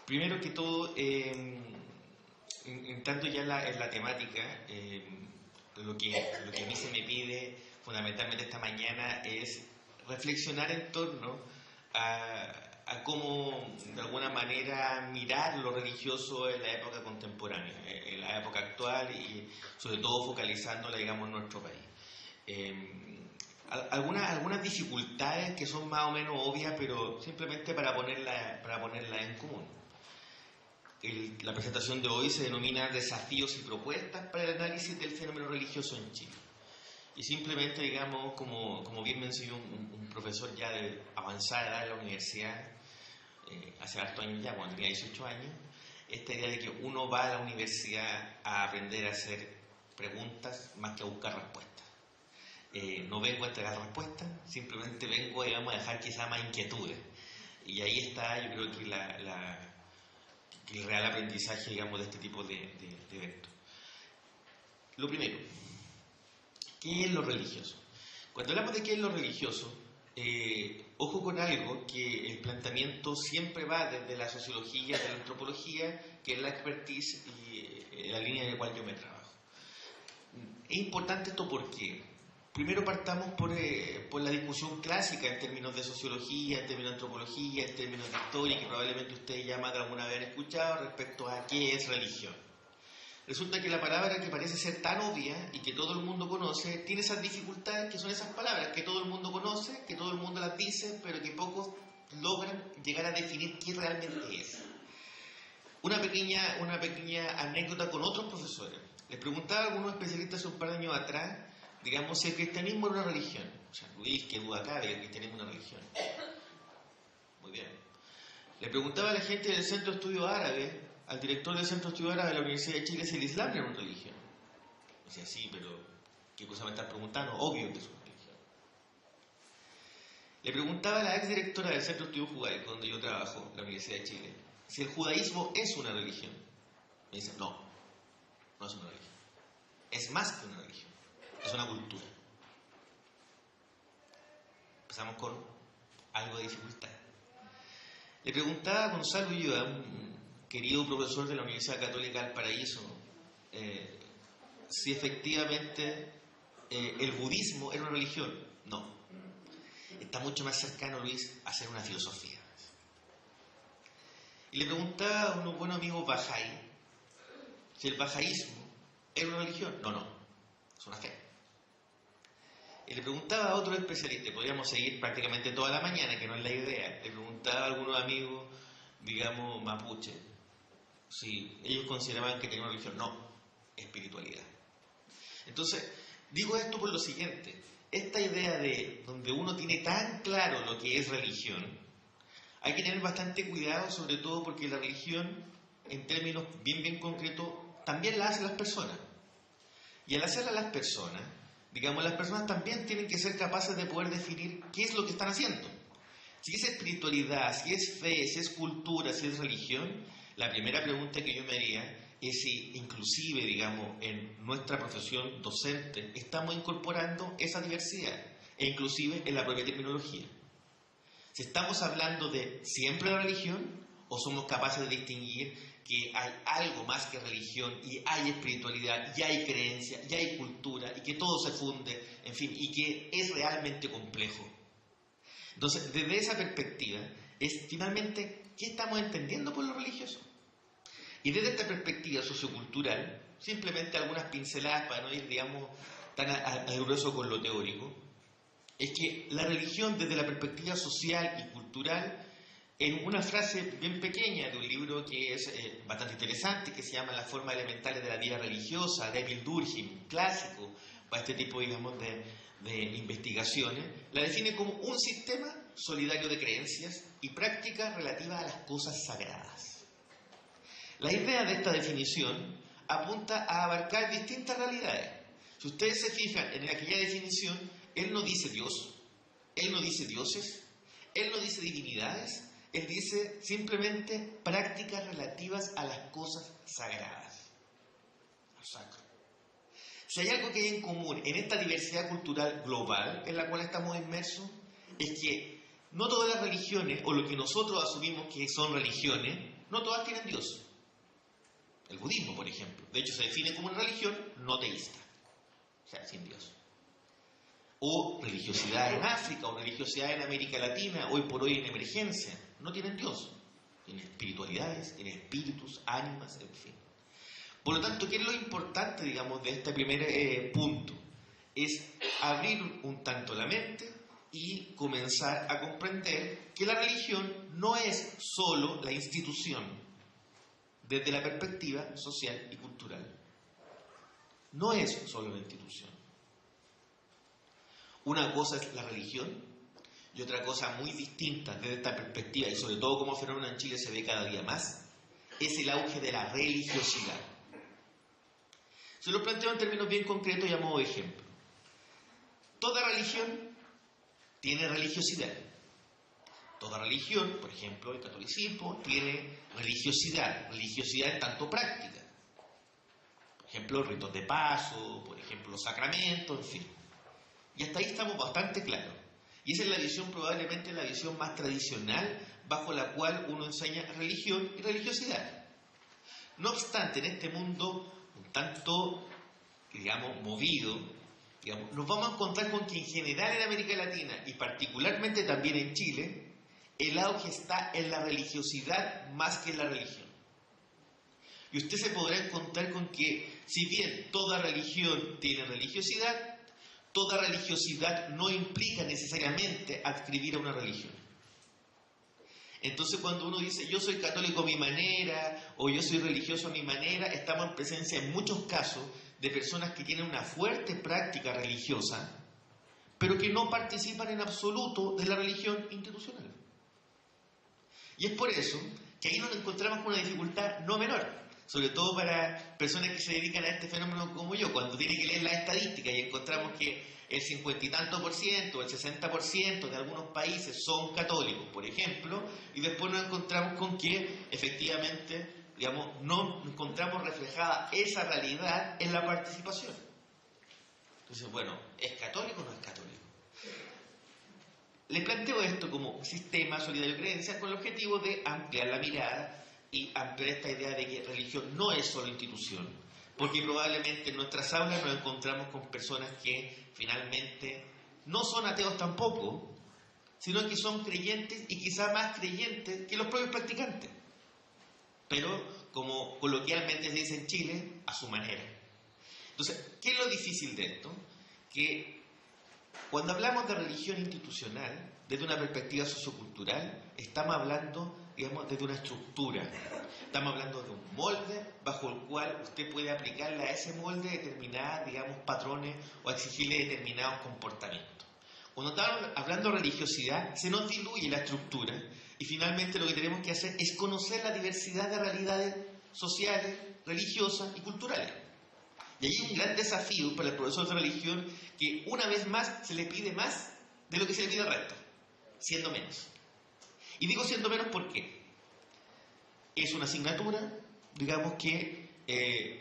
Primero que todo, entrando ya en la temática, lo que a mí se me pide fundamentalmente esta mañana es reflexionar en torno a cómo de alguna manera mirar lo religioso en la época contemporánea, en la época actual y sobre todo focalizándola, digamos, en nuestro país. Algunas dificultades que son más o menos obvias, pero simplemente para ponerla en común. La presentación de hoy se denomina Desafíos y propuestas para el análisis del fenómeno religioso en Chile. Y simplemente, digamos, como bien mencionó un profesor ya de avanzada edad en la universidad, hace hartos años ya, cuando tenía 18 años, esta idea de que uno va a la universidad a aprender a hacer preguntas más que a buscar respuestas. No vengo a entregar respuestas, simplemente vengo, digamos, a dejar quizá más inquietudes. Y ahí está, yo creo que el real aprendizaje, digamos, de este tipo de eventos. Lo primero, ¿qué es lo religioso? Cuando hablamos de qué es lo religioso, ojo con algo, que el planteamiento siempre va desde la sociología, de la antropología, que es la expertise y la línea en la cual yo me trabajo. Es importante esto porque primero partamos por la discusión clásica en términos de sociología, en términos de antropología, en términos de historia, que probablemente ustedes ya más de alguna vez han escuchado respecto a qué es religión. Resulta que la palabra que parece ser tan obvia y que todo el mundo conoce, tiene esas dificultades que son esas palabras que todo el mundo conoce, que todo el mundo las dice, pero que pocos logran llegar a definir qué realmente es. Una pequeña anécdota con otros profesores. Les preguntaba a algunos especialistas hace un par de años atrás, digamos, si el cristianismo era una religión. O sea, Luis, qué duda cabe que el cristianismo es una religión. Muy bien. Le preguntaba a la gente del Centro de Estudios Árabes, al director del Centro de Estudios Árabes de la Universidad de Chile, si el Islam era una religión. Decía, sí, pero ¿qué cosa me estás preguntando? Obvio que es una religión. Le preguntaba a la exdirectora del Centro de Estudios Judaicos, donde yo trabajo, la Universidad de Chile, si el judaísmo es una religión. Me dice, no es una religión. Es más que una religión. Es una cultura. Empezamos con algo de dificultad. Le preguntaba a Gonzalo Ulloa, un querido profesor de la Universidad Católica del Paraíso, si efectivamente el budismo era una religión. No. Está mucho más cercano, Luis, a ser una filosofía. Y le preguntaba a unos buenos amigos Bahá'í si el bahá'ísmo era una religión. No. Es una fe. Y le preguntaba a otro especialista, podríamos seguir prácticamente toda la mañana, que no es la idea, le preguntaba a algunos amigos, digamos, mapuche, si ellos consideraban que tenía una religión. No, espiritualidad. Entonces, digo esto por lo siguiente, esta idea de donde uno tiene tan claro lo que es religión, hay que tener bastante cuidado, sobre todo porque la religión, en términos bien concretos, también la hacen las personas. Y al hacerla las personas, digamos, las personas también tienen que ser capaces de poder definir qué es lo que están haciendo. Si es espiritualidad, si es fe, si es cultura, si es religión, la primera pregunta que yo me haría es si inclusive, digamos, en nuestra profesión docente estamos incorporando esa diversidad, e inclusive en la propia terminología. Si estamos hablando de siempre la religión, o somos capaces de distinguir que hay algo más que religión, y hay espiritualidad, y hay creencia, y hay cultura, y que todo se funde, en fin, y que es realmente complejo. Entonces, desde esa perspectiva, es finalmente, ¿qué estamos entendiendo por lo religioso? Y desde esta perspectiva sociocultural, simplemente algunas pinceladas para no ir, digamos, tan al grueso con lo teórico, es que la religión desde la perspectiva social y cultural, en una frase bien pequeña de un libro que es bastante interesante, que se llama Las formas elementales de la vida religiosa, de Emil Durkheim, clásico para este tipo, digamos, de investigaciones, la define como un sistema solidario de creencias y prácticas relativas a las cosas sagradas. La idea de esta definición apunta a abarcar distintas realidades. Si ustedes se fijan en aquella definición, él no dice Dios, él no dice dioses, él no dice divinidades, él dice simplemente prácticas relativas a las cosas sagradas, al sacro. Si hay algo que hay en común en esta diversidad cultural global en la cual estamos inmersos, es que no todas las religiones, o lo que nosotros asumimos que son religiones, no todas tienen Dios. El budismo, por ejemplo, de hecho se define como una religión no teísta, o sea, sin Dios. O religiosidad en África, o religiosidad en América Latina, hoy por hoy en emergencia, no tienen Dios. Tienen espiritualidades, tienen espíritus, ánimas, en fin. Por lo tanto, ¿qué es lo importante, digamos, de este primer punto? Es abrir un tanto la mente y comenzar a comprender que la religión no es solo la institución desde la perspectiva social y cultural. No es solo la institución. Una cosa es la religión y otra cosa muy distinta desde esta perspectiva, y sobre todo como fenómeno en Chile se ve cada día más, es el auge de la religiosidad. Se lo planteo en términos bien concretos y a modo de ejemplo. Toda religión tiene religiosidad. Toda religión, por ejemplo el catolicismo, tiene religiosidad en tanto práctica. Por ejemplo, ritos de paso, por ejemplo, los sacramentos, en fin. Y hasta ahí estamos bastante claros. Y esa es la visión, probablemente la visión más tradicional, bajo la cual uno enseña religión y religiosidad. No obstante, en este mundo un tanto, digamos, movido, digamos, nos vamos a encontrar con que en general en América Latina, y particularmente también en Chile, el auge está en la religiosidad más que en la religión. Y usted se podrá encontrar con que, si bien toda religión tiene religiosidad, toda religiosidad no implica necesariamente adscribir a una religión. Entonces cuando uno dice yo soy católico a mi manera o yo soy religioso a mi manera, estamos en presencia en muchos casos de personas que tienen una fuerte práctica religiosa, pero que no participan en absoluto de la religión institucional. Y es por eso que ahí nos encontramos con una dificultad no menor, sobre todo para personas que se dedican a este fenómeno como yo, cuando tienen que leer las estadísticas y encontramos que el 50 y tanto por ciento, el 60% de algunos países son católicos, por ejemplo, y después nos encontramos con que efectivamente, digamos, no encontramos reflejada esa realidad en la participación. Entonces, bueno, ¿es católico o no es católico? Les planteo esto como sistema solidario de creencias con el objetivo de ampliar la mirada y ampliar esta idea de que religión no es solo institución, porque probablemente en nuestras aulas nos encontramos con personas que finalmente no son ateos tampoco, sino que son creyentes y quizá más creyentes que los propios practicantes, pero como coloquialmente se dice en Chile, a su manera. Entonces, ¿qué es lo difícil de esto? Que cuando hablamos de religión institucional, desde una perspectiva sociocultural, estamos hablando, digamos, desde una estructura. Estamos hablando de un molde bajo el cual usted puede aplicarle a ese molde determinadas, digamos, patrones o exigirle determinados comportamientos. Cuando estamos hablando de religiosidad, se nos diluye la estructura y finalmente lo que tenemos que hacer es conocer la diversidad de realidades sociales, religiosas y culturales. Y ahí hay un gran desafío para el profesor de religión que una vez más se le pide más de lo que se le pide al resto, siendo menos. Y digo siendo menos porque es una asignatura, digamos que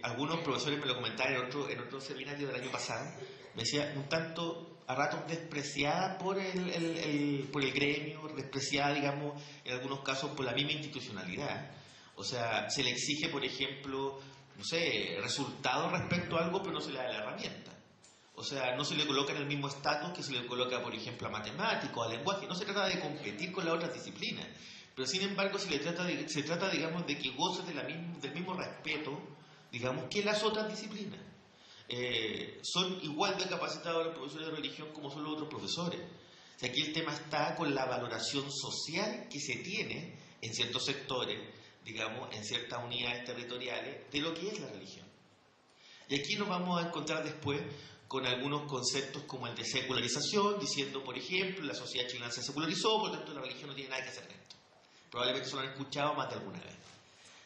algunos profesores me lo comentaron en otro seminario del año pasado, me decía un tanto a ratos despreciada por el gremio, despreciada, digamos, en algunos casos por la misma institucionalidad. O sea, se le exige, por ejemplo, no sé, resultados respecto a algo, pero no se le da la herramienta. O sea, no se le coloca en el mismo estatus que se le coloca, por ejemplo, a matemáticos, a lenguaje. No se trata de competir con las otras disciplinas, pero sin embargo se trata, digamos, de que goce del mismo respeto, digamos, que las otras disciplinas. Son igual de capacitados los profesores de religión como son los otros profesores. O sea, aquí el tema está con la valoración social que se tiene en ciertos sectores, digamos, en ciertas unidades territoriales, de lo que es la religión. Y aquí nos vamos a encontrar después con algunos conceptos como el de secularización, diciendo, por ejemplo, la sociedad chilena se secularizó, por lo tanto la religión no tiene nada que hacer en esto. Probablemente se lo han escuchado más de alguna vez.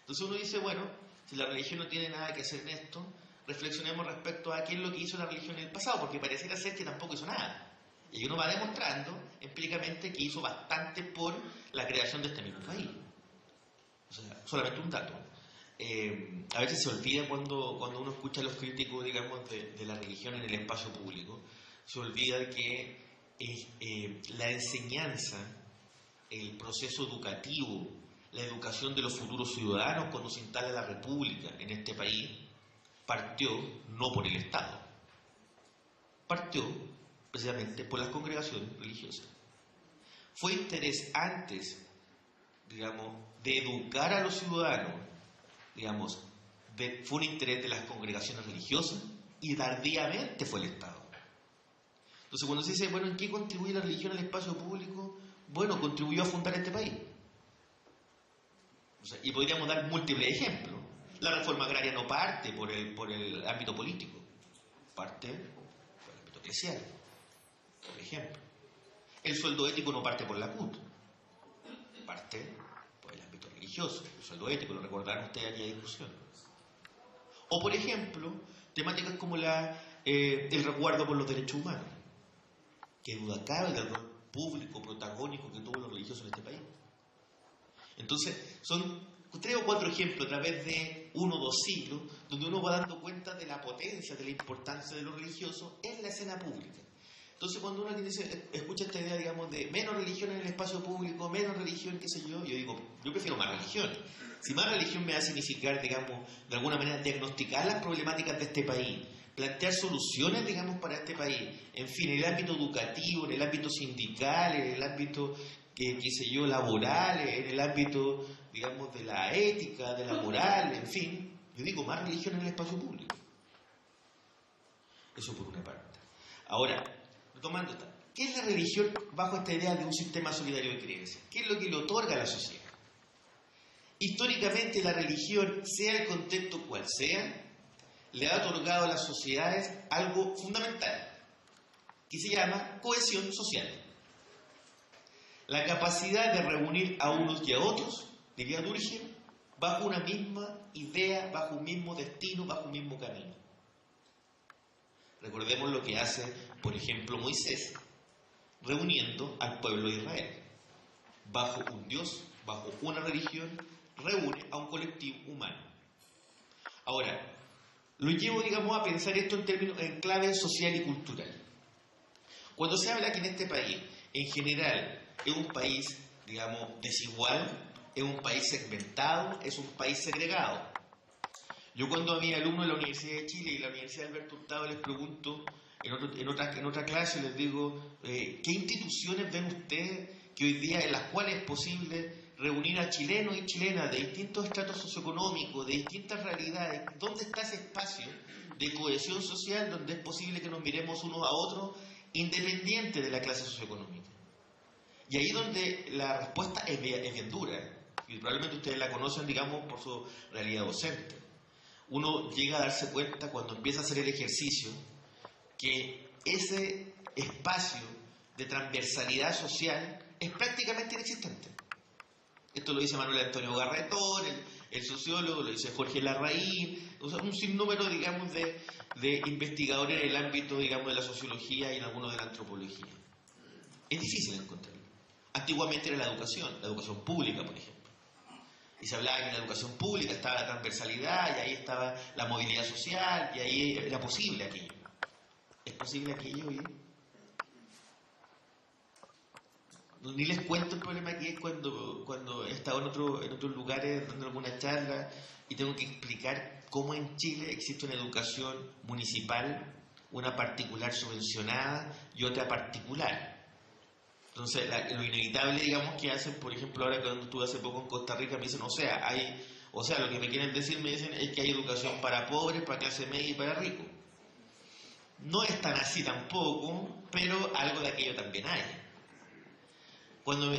Entonces uno dice, bueno, si la religión no tiene nada que hacer en esto, reflexionemos respecto a qué es lo que hizo la religión en el pasado, porque pareciera ser que tampoco hizo nada. Y uno va demostrando empíricamente que hizo bastante por la creación de este mismo país. O sea, solamente un dato. A veces se olvida cuando uno escucha a los críticos, digamos, de la religión en el espacio público, se olvida que la enseñanza, el proceso educativo la educación de los futuros ciudadanos cuando se instala la República en este país partió no por el Estado, partió precisamente por las congregaciones religiosas. Fue interés antes, digamos, de educar a los ciudadanos, digamos, fue un interés de las congregaciones religiosas y tardíamente fue el Estado. Entonces cuando se dice, bueno, ¿en qué contribuye la religión al espacio público? Bueno, contribuyó a fundar este país. O sea, y podríamos dar múltiples ejemplos. La reforma agraria no parte por el ámbito político, parte por el ámbito eclesial, por ejemplo. El sueldo ético no parte por la CUT, parte por el ámbito religioso. El sueldo ético, lo recordarán ustedes en aquella discusión. O, por ejemplo, temáticas como el resguardo por los derechos humanos, que duda cabe del rol público, protagónico que tuvo los religiosos en este país. Entonces, son 3 o 4 ejemplos a través de 1 o 2 siglos, donde uno va dando cuenta de la potencia, de la importancia de lo religioso en la escena pública. Entonces, cuando uno escucha esta idea, digamos, de menos religión en el espacio público, menos religión, qué sé yo digo, yo prefiero más religión. Si más religión me va a significar, digamos, de alguna manera diagnosticar las problemáticas de este país, plantear soluciones, digamos, para este país, en fin, en el ámbito educativo, en el ámbito sindical, en el ámbito, qué sé yo, laboral, en el ámbito, digamos, de la ética, de la moral, en fin, yo digo, más religión en el espacio público. Eso por una parte. Ahora, retomando, ¿qué es la religión bajo esta idea de un sistema solidario de creencias? ¿Qué es lo que le otorga a la sociedad? Históricamente la religión, sea el contexto cual sea, le ha otorgado a las sociedades algo fundamental, que se llama cohesión social. La capacidad de reunir a unos y a otros, diría Durkheim, bajo una misma idea, bajo un mismo destino, bajo un mismo camino. Recordemos lo que hace, por ejemplo, Moisés, reuniendo al pueblo de Israel. Bajo un Dios, bajo una religión, reúne a un colectivo humano. Ahora, lo llevo, digamos, a pensar esto en clave social y cultural. Cuando se habla que en este país, en general, es un país, digamos, desigual, es un país segmentado, es un país segregado. Yo cuando a mis alumnos de la Universidad de Chile y la Universidad de Alberto Hurtado les pregunto, en otra clase les digo, ¿qué instituciones ven ustedes que hoy día en las cuales es posible reunir a chilenos y chilenas de distintos estratos socioeconómicos, de distintas realidades? ¿Dónde está ese espacio de cohesión social donde es posible que nos miremos unos a otros independiente de la clase socioeconómica? Y ahí donde la respuesta es bien dura, y probablemente ustedes la conocen, digamos, por su realidad docente. Uno llega a darse cuenta cuando empieza a hacer el ejercicio que ese espacio de transversalidad social es prácticamente inexistente. Esto lo dice Manuel Antonio Garretón, el sociólogo, lo dice Jorge Larraín, o sea, un sinnúmero, digamos, de investigadores en el ámbito, digamos, de la sociología y en algunos de la antropología. Es difícil encontrarlo. Antiguamente era la educación pública, por ejemplo. Y se hablaba que en la educación pública estaba la transversalidad, y ahí estaba la movilidad social, y ahí era posible aquello. ¿Es posible aquello hoy? Ni les cuento el problema que es cuando he estado en otros lugares dando alguna charla y tengo que explicar cómo en Chile existe una educación municipal, una particular subvencionada y otra particular. Entonces, lo inevitable, digamos, que hacen, por ejemplo, ahora cuando estuve hace poco en Costa Rica, me dicen, lo que me quieren decir, me dicen, es que hay educación para pobres, para clase media y para ricos. No es tan así tampoco, pero algo de aquello también hay. Cuando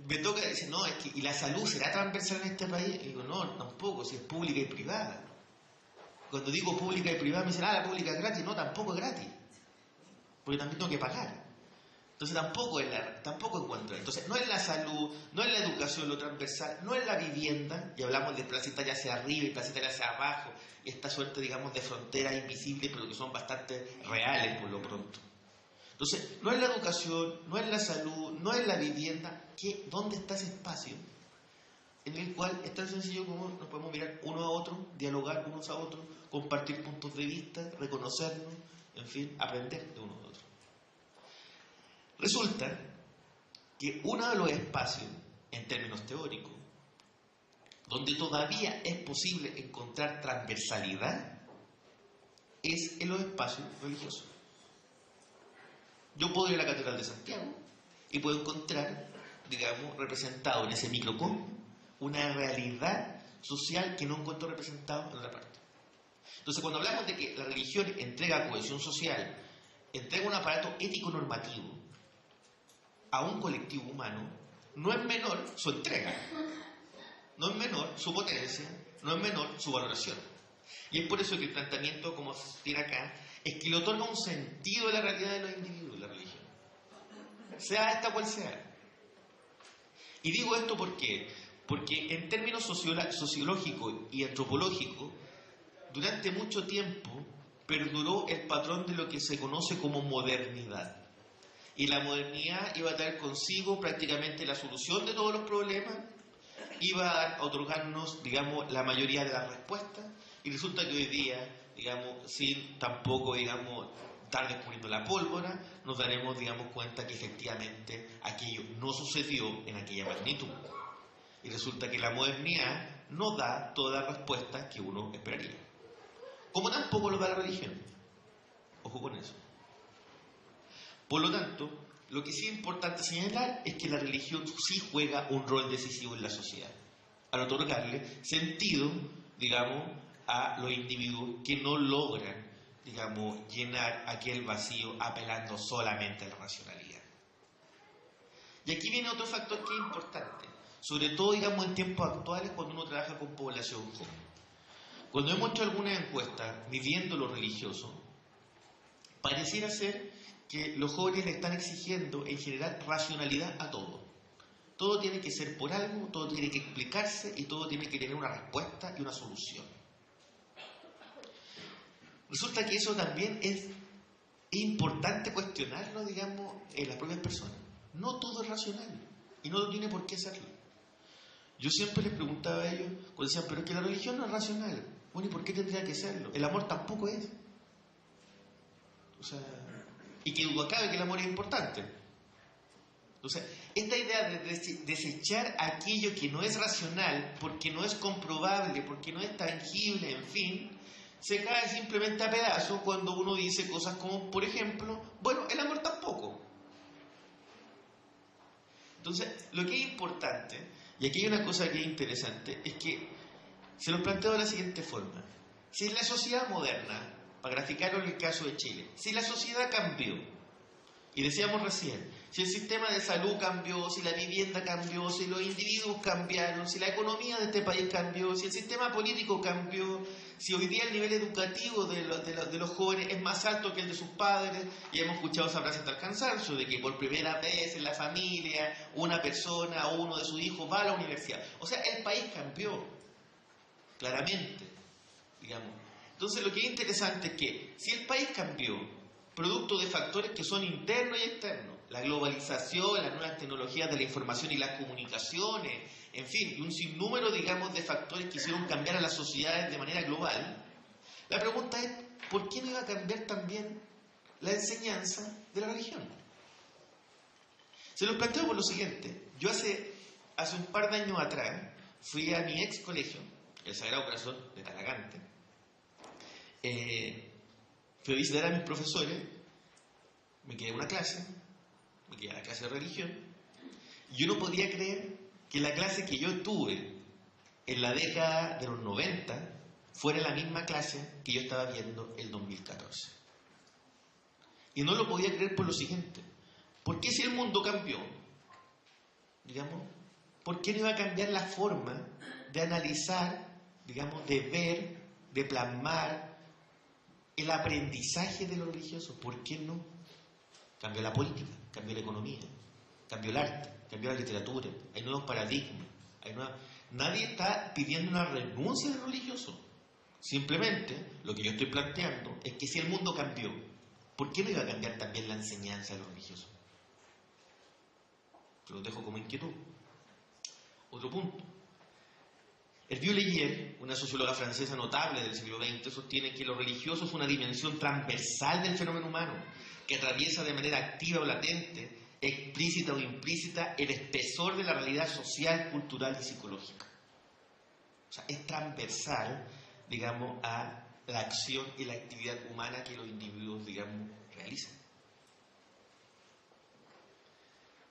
me toca decir, no, es que, ¿y la salud será transversal en este país? Y digo, no, tampoco, si es pública y privada. Cuando digo pública y privada, me dicen, la pública es gratis. No, tampoco es gratis, porque también tengo que pagar. Entonces tampoco encuentro. Entonces no es la salud, no es la educación lo transversal, no es la vivienda, y hablamos de Plaza Italia hacia arriba y Plaza Italia hacia abajo, y esta suerte, digamos, de fronteras invisibles, pero que son bastante reales por lo pronto. Entonces, no es la educación, no es la salud, no es la vivienda, ¿dónde está ese espacio? En el cual es tan sencillo como nos podemos mirar uno a otro, dialogar unos a otros, compartir puntos de vista, reconocernos, en fin, aprender de uno a otro. Resulta que uno de los espacios, en términos teóricos, donde todavía es posible encontrar transversalidad, es en los espacios religiosos. Yo puedo ir a la Catedral de Santiago y puedo encontrar, digamos, representado en ese microcosmos una realidad social que no encuentro representado en otra parte. Entonces, cuando hablamos de que la religión entrega cohesión social, entrega un aparato ético-normativo a un colectivo humano, no es menor su entrega, no es menor su potencia, no es menor su valoración. Y es por eso que el planteamiento, como se tiene acá, es que le otorga un sentido a la realidad de los individuos, la religión, sea esta cual sea. Y digo esto porque en términos sociológicos y antropológicos, durante mucho tiempo perduró el patrón de lo que se conoce como modernidad. Y la modernidad iba a traer consigo prácticamente la solución de todos los problemas, iba a otorgarnos, digamos, la mayoría de las respuestas, y resulta que hoy día, digamos, sin tampoco, digamos, estar descubriendo la pólvora, nos daremos, digamos, cuenta que efectivamente aquello no sucedió en aquella magnitud. Y resulta que la modernidad no da todas las respuestas que uno esperaría. Como tampoco lo da la religión. Ojo con eso. Por lo tanto, lo que sí es importante señalar es que la religión sí juega un rol decisivo en la sociedad, al otorgarle sentido, digamos, a los individuos que no logran, digamos, llenar aquel vacío apelando solamente a la racionalidad. Y aquí viene otro factor que es importante, sobre todo, digamos, en tiempos actuales cuando uno trabaja con población joven. Cuando hemos hecho algunas encuestas midiendo lo religioso, pareciera ser que los jóvenes le están exigiendo en general racionalidad a todo. Todo tiene que ser por algo, todo tiene que explicarse y todo tiene que tener una respuesta y una solución. Resulta que eso también es importante cuestionarlo, digamos, en las propias personas. No todo es racional y no tiene por qué serlo. Yo siempre les preguntaba a ellos, cuando decían, pero es que la religión no es racional. Bueno, ¿y por qué tendría que serlo? El amor tampoco es. O sea, y que duda cabe que el amor es importante. O sea, esta idea de desechar aquello que no es racional, porque no es comprobable, porque no es tangible, en fin, se cae simplemente a pedazos cuando uno dice cosas como, por ejemplo, bueno, el amor tampoco. Entonces, lo que es importante, y aquí hay una cosa que es interesante, es que se lo planteo de la siguiente forma. Si en la sociedad moderna, para graficarlo en el caso de Chile, si la sociedad cambió, y decíamos recién, si el sistema de salud cambió, si la vivienda cambió, si los individuos cambiaron, si la economía de este país cambió, si el sistema político cambió, si hoy día el nivel educativo de los jóvenes es más alto que el de sus padres, y hemos escuchado esa frase hasta el cansancio, de que por primera vez en la familia una persona o uno de sus hijos va a la universidad. O sea, el país cambió, claramente, digamos. Entonces lo que es interesante es que si el país cambió, producto de factores que son internos y externos, la globalización, las nuevas tecnologías de la información y las comunicaciones, en fin, y un sinnúmero, digamos, de factores que hicieron cambiar a las sociedades de manera global, la pregunta es, ¿por qué no iba a cambiar también la enseñanza de la religión? Se los planteo por lo siguiente. Yo hace un par de años atrás fui a mi ex colegio, el Sagrado Corazón de Talagante. Fui a visitar a mis profesores, me quedé en una clase, me quedé en la clase de religión, y yo no podía creer que la clase que yo tuve en la década de los 90 fuera la misma clase que yo estaba viendo el 2014. Y no lo podía creer por lo siguiente. ¿Por qué si el mundo cambió, digamos, por qué no iba a cambiar la forma de analizar, digamos, de ver, de plasmar el aprendizaje de lo religioso? ¿Por qué no? Cambió la política, cambió la economía, cambió el arte, cambió la literatura, hay nuevos paradigmas, nadie está pidiendo una renuncia de lo religioso. Simplemente lo que yo estoy planteando es que si el mundo cambió, ¿por qué no iba a cambiar también la enseñanza de lo religioso? Se los dejo como inquietud. Otro punto. Hervieux Leyer, una socióloga francesa notable del siglo XX, sostiene que lo religioso es una dimensión transversal del fenómeno humano, que atraviesa de manera activa o latente, explícita o implícita, el espesor de la realidad social, cultural y psicológica. O sea, es transversal, digamos, a la acción y la actividad humana que los individuos, digamos, realizan.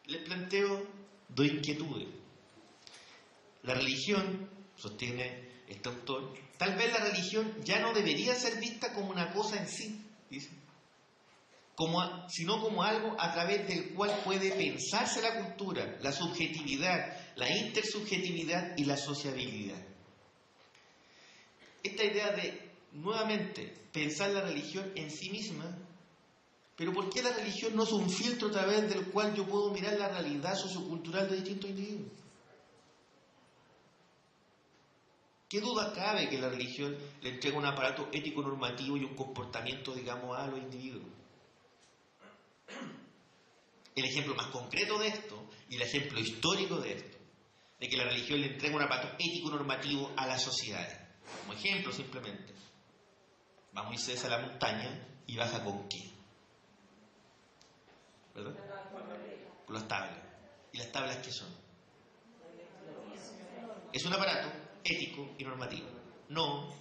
Les planteo dos inquietudes. La religión, sostiene este autor, tal vez la religión ya no debería ser vista como una cosa en sí, dice, sino como algo a través del cual puede pensarse la cultura, la subjetividad, la intersubjetividad y la sociabilidad. Esta idea de, nuevamente, pensar la religión en sí misma, pero ¿por qué la religión no es un filtro a través del cual yo puedo mirar la realidad sociocultural de distintos individuos? ¿Qué duda cabe que la religión le entrega un aparato ético normativo y un comportamiento, digamos, a los individuos? El ejemplo más concreto de esto, y el ejemplo histórico de esto, de que la religión le entrega un aparato ético normativo a las sociedades. Como ejemplo, simplemente, va Moisés a la montaña y baja ¿con qué? ¿Verdad? Con las tablas. ¿Y las tablas qué son? Es un aparato ético y normativo. No.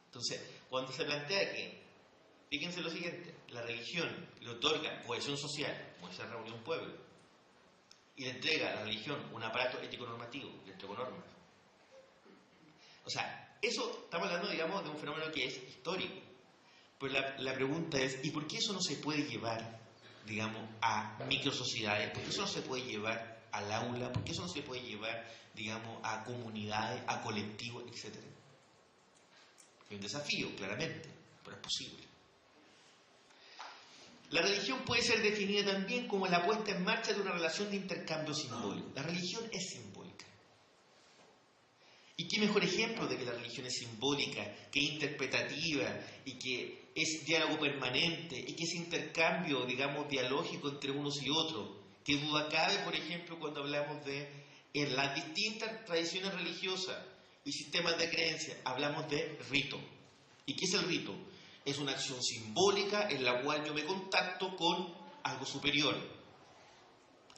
Entonces, cuando se plantea que, fíjense lo siguiente, la religión le otorga cohesión social, como esa reunión pueblo, y le entrega a la religión un aparato ético normativo, le entregó normas. O sea, eso estamos hablando, digamos, de un fenómeno que es histórico. Pues la pregunta es, ¿y por qué eso no se puede llevar, digamos, a microsociedades? ¿Por qué eso no se puede llevar al aula? ¿Por qué eso no se puede llevar, digamos, a comunidades, a colectivos, etcétera? Es un desafío, claramente, pero es posible. La religión puede ser definida también como la puesta en marcha de una relación de intercambio simbólico. La religión es simbólica. ¿Y qué mejor ejemplo de que la religión es simbólica, que es interpretativa y que es diálogo permanente y que es intercambio, digamos, dialógico entre unos y otros? ¿Qué duda cabe, por ejemplo, cuando hablamos de en las distintas tradiciones religiosas y sistemas de creencia? Hablamos de rito. ¿Y qué es el rito? Es una acción simbólica en la cual yo me contacto con algo superior,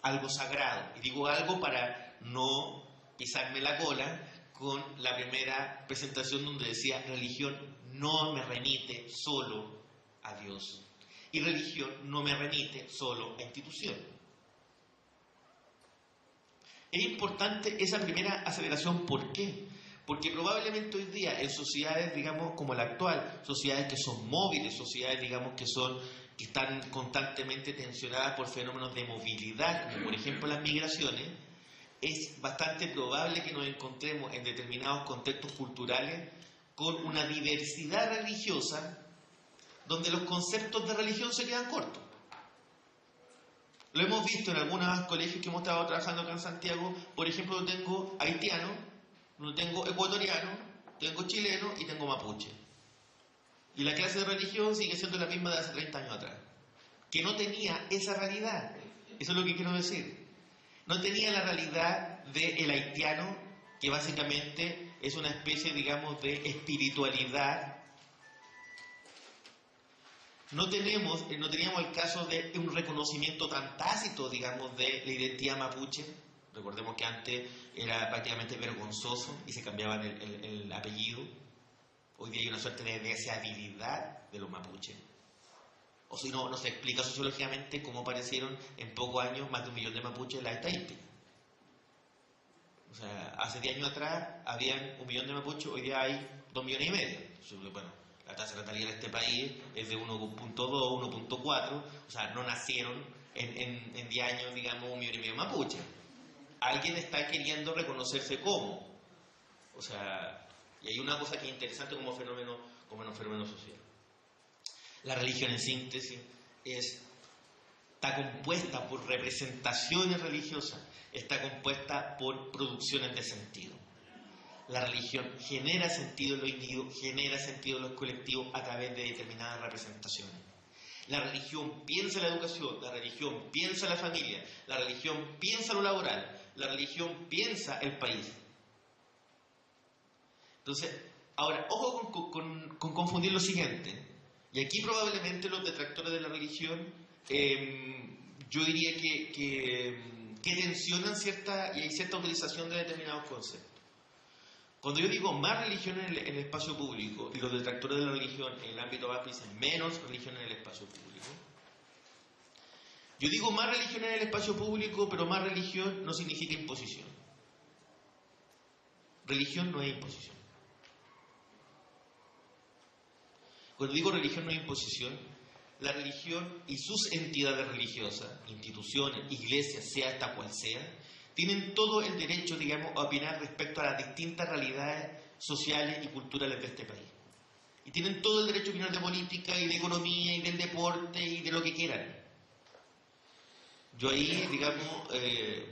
algo sagrado. Y digo algo para no pisarme la cola con la primera presentación donde decía religión no me remite solo a Dios y religión no me remite solo a institución. Es importante esa primera aceleración. ¿Por qué? Porque probablemente hoy día en sociedades, digamos, como la actual, sociedades que son móviles, sociedades, digamos, que están constantemente tensionadas por fenómenos de movilidad, como por ejemplo las migraciones, es bastante probable que nos encontremos en determinados contextos culturales con una diversidad religiosa donde los conceptos de religión se quedan cortos. Lo hemos visto en algunos colegios que hemos estado trabajando acá en Santiago. Por ejemplo, tengo haitiano, tengo ecuatoriano, tengo chileno y tengo mapuche. Y la clase de religión sigue siendo la misma de hace 30 años atrás. Que no tenía esa realidad. Eso es lo que quiero decir. No tenía la realidad del haitiano, que básicamente es una especie, digamos, de espiritualidad. No teníamos el caso de un reconocimiento tan tácito, digamos, de la identidad mapuche. Recordemos que antes era prácticamente vergonzoso y se cambiaban el apellido. Hoy día hay una suerte de deseabilidad de los mapuches. O si no, no se explica sociológicamente cómo aparecieron en pocos años más de 1 millón de mapuches en la estadística. O sea, hace 10 años atrás habían 1 millón de mapuches, hoy día hay 2,5 millones. Bueno, la tasa de natalidad de este país es de 1.2, 1.4, o sea, no nacieron en 10 años, digamos, 1,5 millones de mapuches. Alguien está queriendo reconocerse como. O sea, y hay una cosa que es interesante como fenómeno social. La religión, en síntesis, está compuesta por representaciones religiosas, está compuesta por producciones de sentido. La religión genera sentido en los individuos, genera sentido en los colectivos a través de determinadas representaciones. La religión piensa la educación, la religión piensa la familia, la religión piensa lo laboral, la religión piensa el país. Entonces, ahora, ojo con confundir lo siguiente. Y aquí probablemente los detractores de la religión, yo diría que que tensionan y hay cierta utilización de determinados conceptos. Cuando yo digo más religión en el espacio público, y los detractores de la religión en el ámbito más dicen menos religión en el espacio público, yo digo más religión en el espacio público, pero más religión no significa imposición. Religión no es imposición. Cuando digo religión no es imposición, la religión y sus entidades religiosas, instituciones, iglesias, sea esta cual sea, tienen todo el derecho, digamos, a opinar respecto a las distintas realidades sociales y culturales de este país. Y tienen todo el derecho a opinar de política y de economía y del deporte y de lo que quieran. Yo ahí, digamos,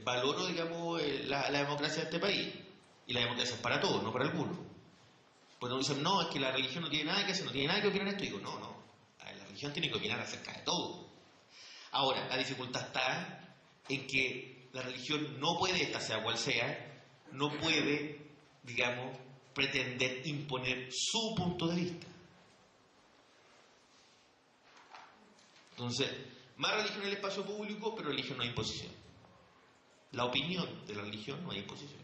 valoro, digamos, la democracia de este país. Y la democracia es para todos, no para algunos. Pues no dicen, no, es que la religión no tiene nada que hacer, no tiene nada que opinar en esto. Y digo, no. La religión tiene que opinar acerca de todo. Ahora, la dificultad está en que la religión no puede, esta sea cual sea, no puede, digamos, pretender imponer su punto de vista. Entonces, más religión en el espacio público, pero religión no es imposición. La opinión de la religión no es imposición.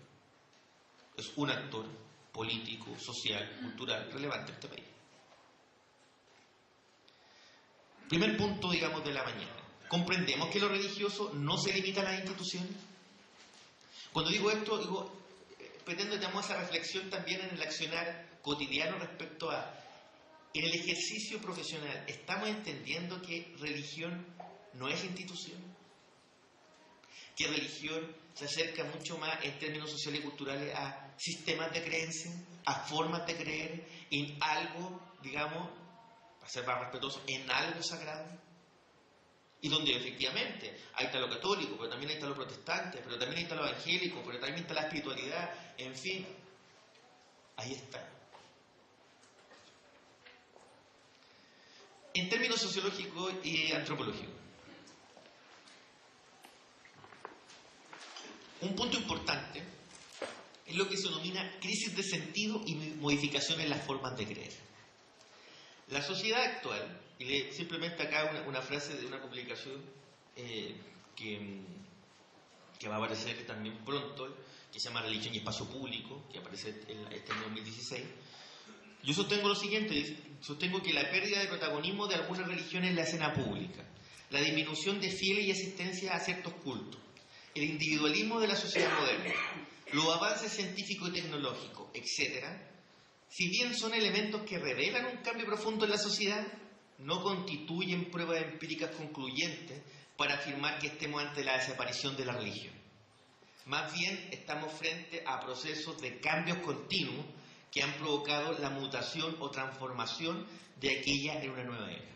Es un actor político, social, cultural, relevante en este país. Primer punto, digamos, de la mañana. ¿Comprendemos que lo religioso no se limita a las instituciones? Cuando digo esto, pretendo que tengamos esa reflexión también en el accionar cotidiano respecto a, en el ejercicio profesional, ¿estamos entendiendo que religión no es institución? Que religión se acerca mucho más en términos sociales y culturales a sistemas de creencia, a formas de creer en algo, digamos, para ser más respetuoso, en algo sagrado. Y donde efectivamente ahí está lo católico, pero también ahí está lo protestante, pero también ahí está lo evangélico, pero también está la espiritualidad, en fin, ahí está. En términos sociológicos y antropológicos, un punto importante es lo que se denomina crisis de sentido y modificación en las formas de creer. La sociedad actual, y leo simplemente acá una frase de una publicación que va a aparecer también pronto, que se llama Religión y Espacio Público, que aparece este año 2016. Yo sostengo lo siguiente, sostengo que la pérdida de protagonismo de algunas religiones en la escena pública, la disminución de fieles y asistencia a ciertos cultos, el individualismo de la sociedad moderna, los avances científicos y tecnológicos, etc., si bien son elementos que revelan un cambio profundo en la sociedad, no constituyen pruebas empíricas concluyentes para afirmar que estemos ante la desaparición de la religión. Más bien estamos frente a procesos de cambios continuos que han provocado la mutación o transformación de aquella en una nueva era.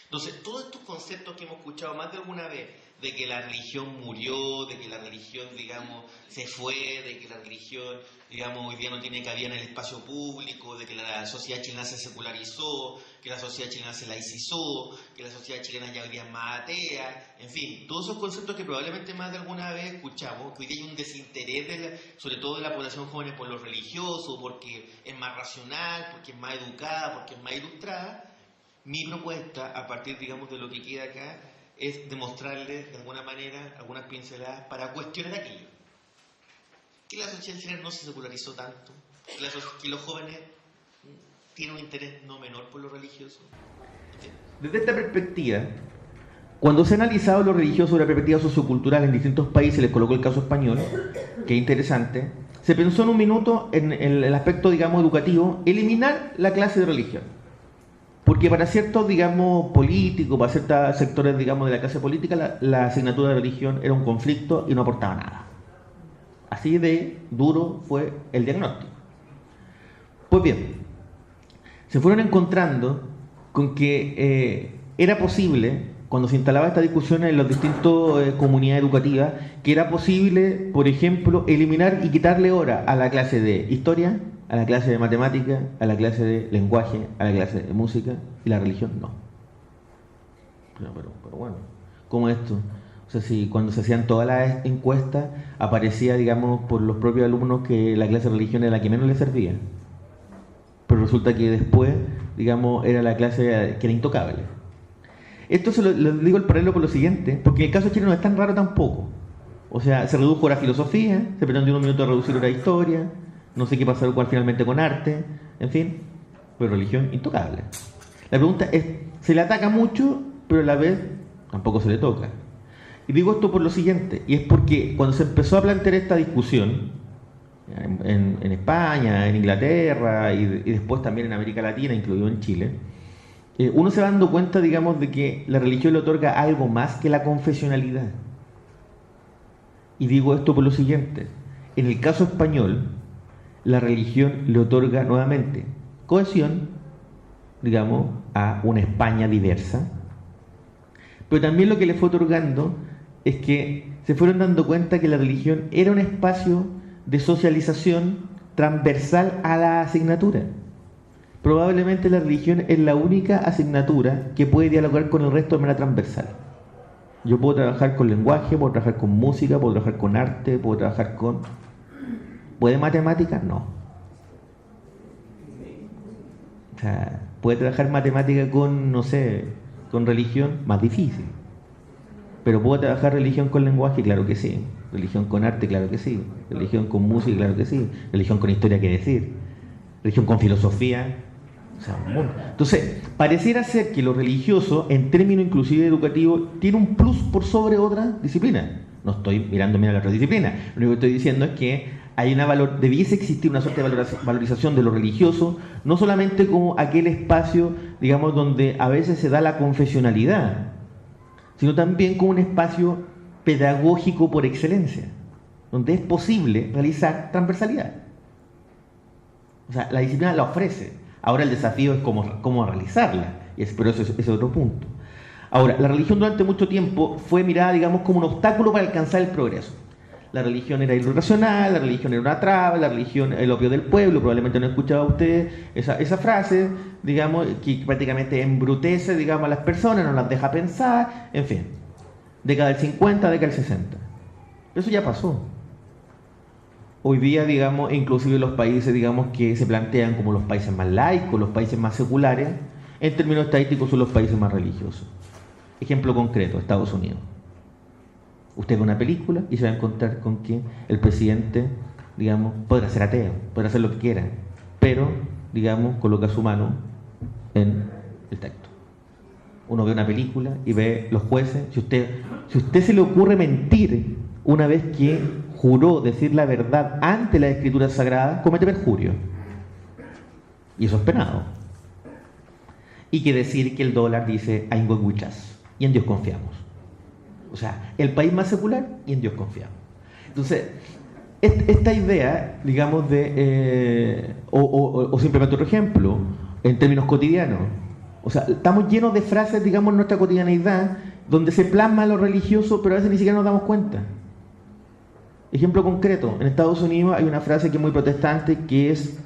Entonces, todos estos conceptos que hemos escuchado más de alguna vez, de que la religión murió, de que la religión, digamos, se fue, de que la religión, digamos, hoy día no tiene cabida en el espacio público, de que la sociedad chilena se secularizó, que la sociedad chilena se laicizó, que la sociedad chilena ya hoy día es más atea, en fin, todos esos conceptos que probablemente más de alguna vez escuchamos, que hoy día hay un desinterés, sobre todo de la población joven por lo religioso, porque es más racional, porque es más educada, porque es más ilustrada. Mi propuesta, a partir, digamos, de lo que queda acá, es demostrarles, de alguna manera, algunas pinceladas para cuestionar aquello. Que la sociedad chilena no se secularizó tanto, que los jóvenes tienen un interés no menor por lo religioso. Desde esta perspectiva, cuando se ha analizado lo religioso de la perspectiva sociocultural en distintos países, les coloco el caso español, que es interesante, se pensó en un minuto en el aspecto, digamos, educativo, eliminar la clase de religión. Porque para ciertos, digamos, políticos, para ciertos sectores, digamos, de la clase política, la asignatura de religión era un conflicto y no aportaba nada. Así de duro fue el diagnóstico. Pues bien, se fueron encontrando con que era posible, cuando se instalaba esta discusión en las distintas comunidades educativas, que era posible, por ejemplo, eliminar y quitarle hora a la clase de historia, a la clase de matemática, a la clase de lenguaje, a la clase de música, y la religión no. Pero bueno, ¿cómo esto? O sea, si cuando se hacían todas las encuestas, aparecía, digamos, por los propios alumnos que la clase de religión era la que menos les servía. Pero resulta que después, digamos, era la clase que era intocable. Esto se lo digo el paralelo por lo siguiente, porque el caso chileno no es tan raro tampoco. O sea, se redujo la filosofía, se pretendió en un minuto reducir la historia, no sé qué pasó finalmente con arte, en fin, pues religión intocable. La pregunta es, se le ataca mucho, pero a la vez tampoco se le toca. Y digo esto por lo siguiente, y es porque cuando se empezó a plantear esta discusión, en España, en Inglaterra y después también en América Latina, incluido en Chile, uno se va dando cuenta, digamos, de que la religión le otorga algo más que la confesionalidad. Y digo esto por lo siguiente, en el caso español, la religión le otorga nuevamente cohesión, digamos, a una España diversa, pero también lo que le fue otorgando es que se fueron dando cuenta que la religión era un espacio de socialización transversal a la asignatura. Probablemente la religión es la única asignatura que puede dialogar con el resto de manera transversal. Yo puedo trabajar con lenguaje, puedo trabajar con música, puedo trabajar con arte, puedo trabajar con... ¿Puede matemáticas? No. O sea, ¿puede trabajar matemática con, no sé, con religión? Más difícil. Pero ¿puedo trabajar religión con lenguaje? Claro que sí. Religión con arte, claro que sí. Religión con música, claro que sí. Religión con historia, ¿qué decir? Religión con filosofía. O sea, un mundo. Entonces, pareciera ser que lo religioso, en términos inclusive educativos, tiene un plus por sobre otras disciplinas. No estoy mirándome a la otra disciplina. Lo único que estoy diciendo es que hay debiese existir una suerte de valorización de lo religioso, no solamente como aquel espacio, digamos, donde a veces se da la confesionalidad, sino también como un espacio pedagógico por excelencia, donde es posible realizar transversalidad. O sea, la disciplina la ofrece. Ahora el desafío es cómo realizarla, pero ese es otro punto. Ahora, la religión durante mucho tiempo fue mirada, digamos, como un obstáculo para alcanzar el progreso. La religión era irracional, la religión era una traba, la religión el opio del pueblo. Probablemente no he escuchado a usted esa frase, digamos, que prácticamente embrutece, digamos, a las personas, no las deja pensar, en fin. Década del 50, década del 60. Eso ya pasó. Hoy día, digamos, inclusive los países, digamos, que se plantean como los países más laicos, los países más seculares, en términos estadísticos son los países más religiosos. Ejemplo concreto, Estados Unidos. Usted ve una película y se va a encontrar con que el presidente, digamos, podrá ser ateo, podrá hacer lo que quiera, pero, digamos, coloca su mano en el texto. Uno ve una película y ve los jueces. Si usted se le ocurre mentir una vez que juró decir la verdad ante la escritura sagrada, comete perjurio. Y eso es penado. Y que decir que el dólar dice "In God we trust", y en Dios confiamos. O sea, el país más secular y en Dios confiamos. Entonces, esta idea, digamos, o simplemente otro ejemplo, en términos cotidianos. O sea, estamos llenos de frases, digamos, en nuestra cotidianidad, donde se plasma lo religioso, pero a veces ni siquiera nos damos cuenta. Ejemplo concreto, en Estados Unidos hay una frase que es muy protestante, que es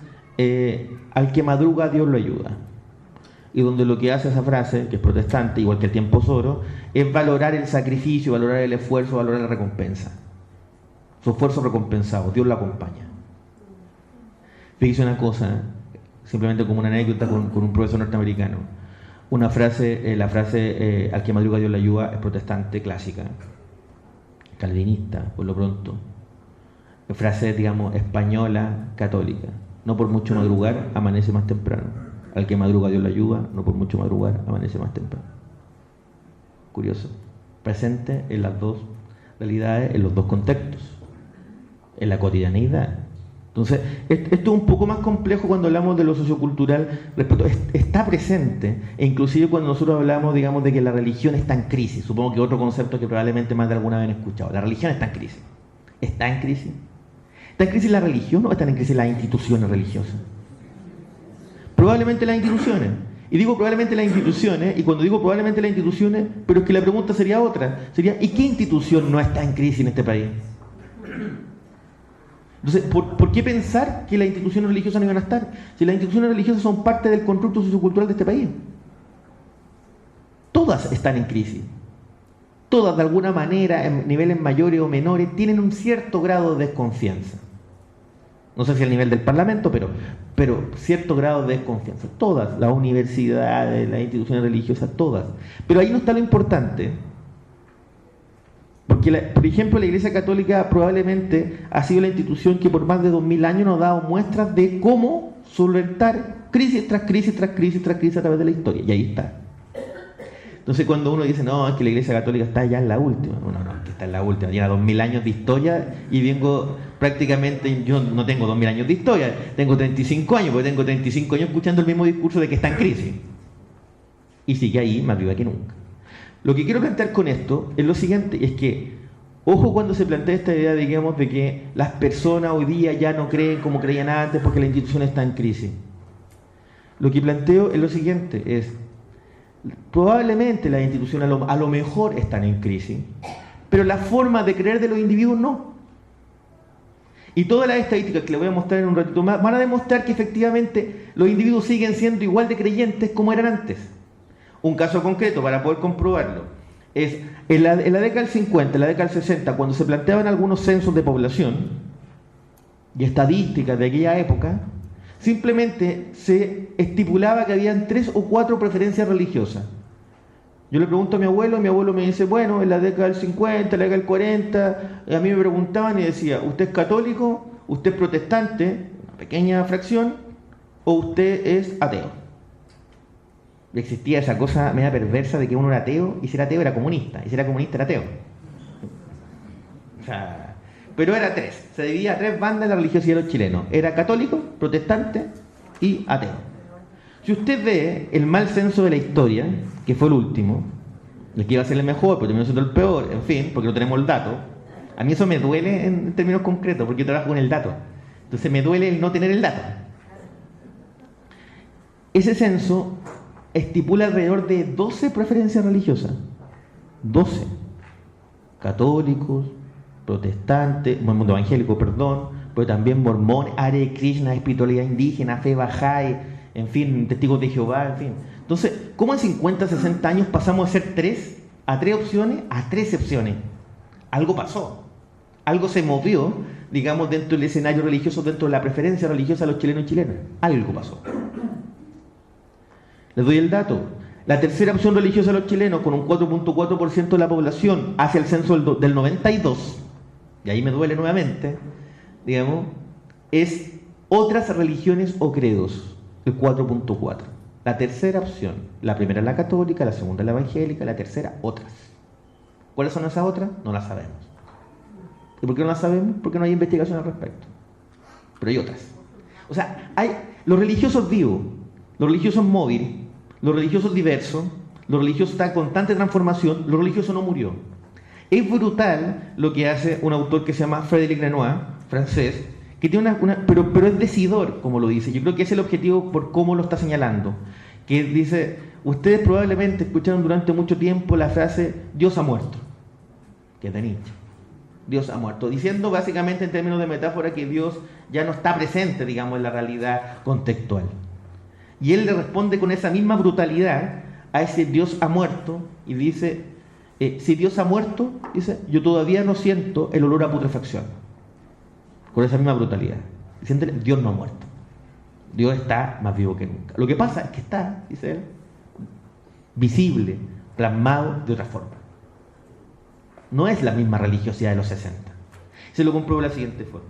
"al que madruga Dios lo ayuda". Y donde lo que hace esa frase, que es protestante, igual que el tiempo es oro, es valorar el sacrificio, valorar el esfuerzo, valorar la recompensa. Su esfuerzo recompensado, Dios lo acompaña. Fíjese una cosa, simplemente como una anécdota con un profesor norteamericano. Una frase, la frase "al que madruga Dios lo ayuda" es protestante, clásica, calvinista, por lo pronto. Frase, digamos, española, católica. No por mucho madrugar, amanece más temprano. Al que madruga Dios le ayuda, no por mucho madrugar, amanece más temprano. Curioso. Presente en las dos realidades, en los dos contextos, en la cotidianidad. Entonces, esto es un poco más complejo cuando hablamos de lo sociocultural. Está presente, e inclusive cuando nosotros hablamos, digamos, de que la religión está en crisis. Supongo que otro concepto que probablemente más de alguna vez han escuchado. La religión está en crisis. ¿Está en crisis? ¿Está en crisis la religión o están en crisis las instituciones religiosas? Probablemente las instituciones. Y digo probablemente las instituciones, y cuando digo probablemente las instituciones, pero es que la pregunta sería otra. Sería, ¿y qué institución no está en crisis en este país? Entonces, ¿por qué pensar que las instituciones religiosas no iban a estar? Si las instituciones religiosas son parte del constructo sociocultural de este país. Todas están en crisis. Todas, de alguna manera, en niveles mayores o menores, tienen un cierto grado de desconfianza. No sé si al nivel del Parlamento, pero cierto grado de desconfianza. Todas, las universidades, las instituciones religiosas, todas. Pero ahí no está lo importante. Porque, por ejemplo, la Iglesia Católica probablemente ha sido la institución que por más de 2000 años nos ha dado muestras de cómo solventar crisis tras crisis, tras crisis, tras crisis a través de la historia. Y ahí está. Entonces cuando uno dice, no, es que la Iglesia Católica está ya en la última. No, que está en la última. Lleva 2000 años de historia y vengo prácticamente, yo no tengo 2000 años de historia, tengo 35 años, porque tengo 35 años escuchando el mismo discurso de que está en crisis. Y sigue ahí más viva que nunca. Lo que quiero plantear con esto es lo siguiente, es que, ojo cuando se plantea esta idea, digamos, de que las personas hoy día ya no creen como creían antes porque la institución está en crisis. Lo que planteo es lo siguiente, es, probablemente las instituciones a lo mejor están en crisis, pero la forma de creer de los individuos no. Y todas las estadísticas que les voy a mostrar en un ratito más van a demostrar que efectivamente los individuos siguen siendo igual de creyentes como eran antes. Un caso concreto para poder comprobarlo es en la década del 50, en la década del 60, cuando se planteaban algunos censos de población y estadísticas de aquella época, simplemente se estipulaba que habían 3 o 4 preferencias religiosas. Yo le pregunto a mi abuelo me dice, bueno, en la década del 50, en la década del 40, a mí me preguntaban y decía, ¿usted es católico? ¿Usted es protestante? Una pequeña fracción. ¿O usted es ateo? Y existía esa cosa media perversa de que uno era ateo, y si era ateo era comunista, y si era comunista era ateo. O sea, pero era 3, se dividía a 3 bandas la religiosidad de los chilenos. Era católico, protestante y ateo. Si usted ve el mal censo de la historia, que fue el último, el que iba a ser el mejor, pero terminó siendo el peor, en fin, porque no tenemos el dato. A mí eso me duele en términos concretos, porque yo trabajo con el dato. Entonces me duele el no tener el dato. Ese censo estipula alrededor de 12 preferencias religiosas. 12. Católicos, protestantes, mundo evangélico, perdón, pero también mormón, Hare Krishna, espiritualidad indígena, fe Bahá'í, en fin, testigos de Jehová, en fin. Entonces, ¿cómo en 50, 60 años pasamos de ser 3 a 3 opciones a 3 excepciones? Algo pasó. Algo se movió, digamos, dentro del escenario religioso, dentro de la preferencia religiosa de los chilenos y chilenas. Algo pasó. Les doy el dato. La tercera opción religiosa de los chilenos, con un 4.4% de la población, hacia el censo del 92, y ahí me duele nuevamente, digamos, es otras religiones o credos, el 4.4. La tercera opción, la primera es la católica, la segunda es la evangélica, la tercera, otras. ¿Cuáles son esas otras? No las sabemos. ¿Y por qué no las sabemos? Porque no hay investigación al respecto. Pero hay otras. O sea, hay los religiosos vivos, los religiosos móviles, los religiosos diversos, los religiosos están en constante transformación, lo religioso no murió. Es brutal lo que hace un autor que se llama Frédéric Lenoir, francés, que tiene pero es decidor, como lo dice. Yo creo que ese es el objetivo por cómo lo está señalando. Que dice, ustedes probablemente escucharon durante mucho tiempo la frase Dios ha muerto, que es de Nietzsche. Dios ha muerto, diciendo básicamente en términos de metáfora que Dios ya no está presente, digamos, en la realidad contextual. Y él le responde con esa misma brutalidad a ese Dios ha muerto y dice, si Dios ha muerto, dice, yo todavía no siento el olor a putrefacción. Con esa misma brutalidad. Diciéndole, Dios no ha muerto. Dios está más vivo que nunca. Lo que pasa es que está, dice él, visible, plasmado de otra forma. No es la misma religiosidad de los 60. Se lo compruebo de la siguiente forma.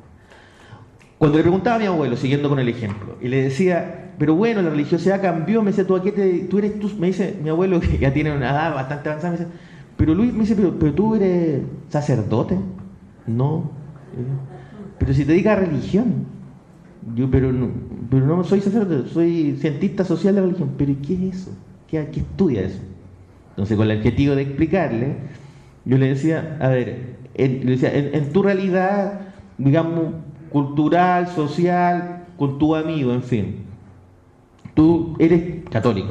Cuando le preguntaba a mi abuelo, siguiendo con el ejemplo, y le decía, pero bueno, la religiosidad cambió, me dice, me dice mi abuelo, que ya tiene una edad bastante avanzada, me dice, pero Luis, me dice, pero tú eres sacerdote. No. Pero si te dedicas a religión. Yo, pero no soy sacerdote, soy cientista social de religión. ¿Pero qué es eso? ¿Qué estudia eso? Entonces, con el objetivo de explicarle, yo le decía, a ver, en tu realidad, digamos, cultural, social, con tu amigo, en fin, tú eres católico.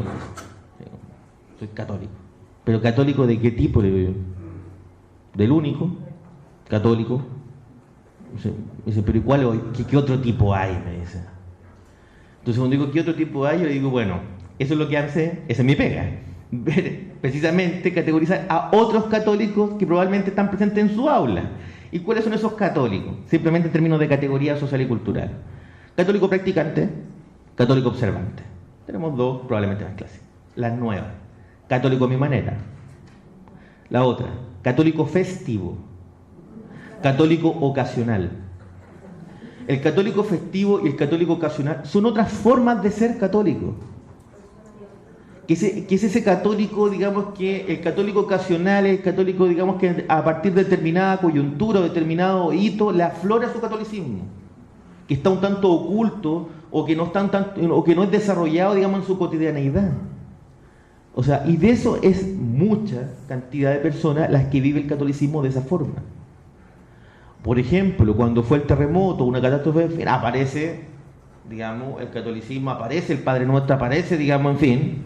Soy católico. ¿Pero católico de qué tipo, le digo yo? ¿Del único? ¿Católico? Me dice, pero ¿y cuál hoy? ¿Qué otro tipo hay? Me dice. Entonces cuando digo ¿qué otro tipo hay? Yo le digo, bueno, eso es lo que hace, esa es mi pega. Precisamente categorizar a otros católicos que probablemente están presentes en su aula. ¿Y cuáles son esos católicos? Simplemente en términos de categoría social y cultural. Católico practicante, católico observante. Tenemos dos probablemente más clases. Las nuevas. Católico a mi manera. La otra, católico festivo. católico ocasional. El católico festivo y el católico ocasional son otras formas de ser católico. Que es ese católico, digamos que el católico ocasional es el católico, digamos que a partir de determinada coyuntura o determinado hito le aflora su catolicismo, que está un tanto oculto o que no es desarrollado, digamos, en su cotidianeidad. O sea, y de eso es mucha cantidad de personas las que vive el catolicismo de esa forma. Por ejemplo, cuando fue el terremoto, una catástrofe, aparece, digamos, el catolicismo, aparece el Padre Nuestro, aparece, digamos, en fin,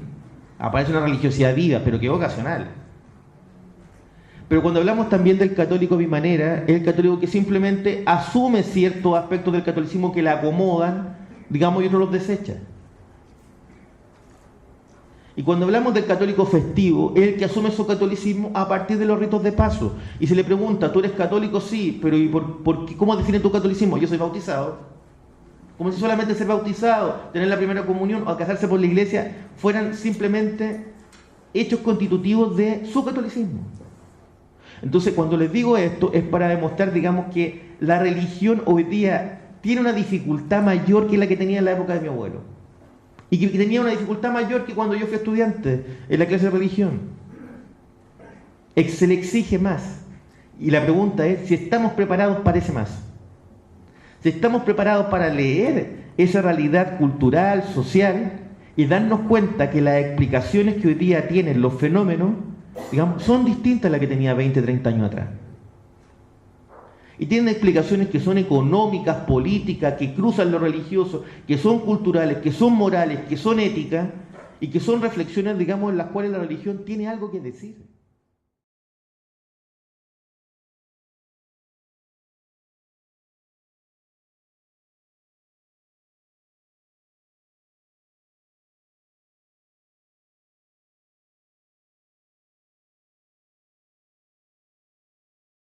aparece una religiosidad viva, pero que es ocasional. Pero cuando hablamos también del católico bimanera, es el católico que simplemente asume ciertos aspectos del catolicismo que le acomodan, digamos, y otros los desecha. Y cuando hablamos del católico festivo, es el que asume su catolicismo a partir de los ritos de paso. Y se le pregunta, ¿tú eres católico? Sí, pero ¿y por qué? ¿Cómo defines tu catolicismo? Yo soy bautizado. Como si solamente ser bautizado, tener la primera comunión o casarse por la iglesia fueran simplemente hechos constitutivos de su catolicismo. Entonces, cuando les digo esto, es para demostrar, digamos, que la religión hoy día tiene una dificultad mayor que la que tenía en la época de mi abuelo. Y que tenía una dificultad mayor que cuando yo fui estudiante en la clase de religión. Se le exige más. Y la pregunta es si estamos preparados para ese más. Si estamos preparados para leer esa realidad cultural, social, y darnos cuenta que las explicaciones que hoy día tienen los fenómenos, digamos, son distintas a las que tenía 20, 30 años atrás. Y tienen explicaciones que son económicas, políticas, que cruzan lo religioso, que son culturales, que son morales, que son éticas, y que son reflexiones, digamos, en las cuales la religión tiene algo que decir.